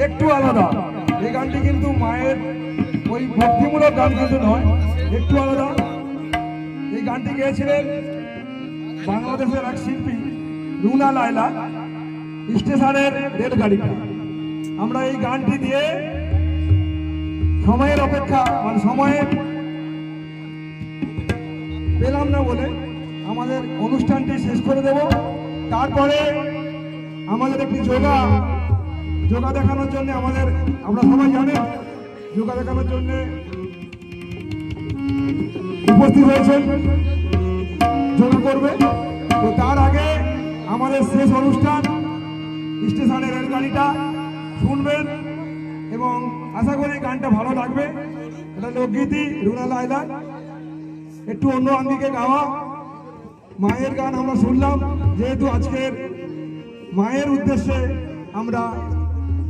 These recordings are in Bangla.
একটু আলাদা। এই গানটি কিন্তু মায়ের ওই ভক্তিমূলক গান কিন্তু নয়, একটু আলাদা। এই গানটি গেয়েছিলেন বাংলাদেশের এক শিল্পী রুনা লায়লা, স্টেশনের রেলগাড়িটা। আমরা এই গানটি দিয়ে সময়ের অপেক্ষা মানে সময়ে পেলাম না বলে আমাদের অনুষ্ঠানটি শেষ করে দেব। তারপরে আমাদের একটি যোগা দেখানোর জন্য আমরা সবাই জানেন যোগা দেখানোর জন্য উপস্থিত হয়েছেন, যোগা করবে। তো তার আগে আমাদের শেষ অনুষ্ঠান স্টেশনের রেলগাড়িটা শুনবেন এবং আশা করি গানটা ভালো লাগবে। এটা লোকগীতি রুনা লায়লা, একটু অন্য আঙ্গিকে গাওয়া মায়ের গান আমরা শুনলাম, যেহেতু আজকের মায়ের উদ্দেশ্যে আমরা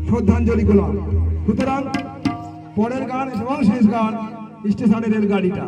শ্রদ্ধাঞ্জলি করলাম। সুতরাং পরের গান এবং শেষ গান স্টেশনের রেলগাড়িটা।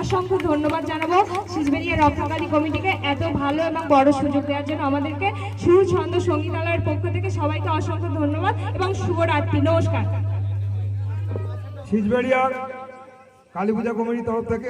অসংখ্য ধন্যবাদ জানাবো সিজবেরিয়া রক্ষাকারী কমিটিকে এত ভালো এবং বড় সুযোগ দেওয়ার জন্য। আমাদেরকে সুর ছন্দ সঙ্গীতালয়ের পক্ষ থেকে সবাইকে অসংখ্য ধন্যবাদ এবং শুভরাত্রি। নমস্কার। সিজবেরিয়া কালী পূজা কমিটির তরফ থেকে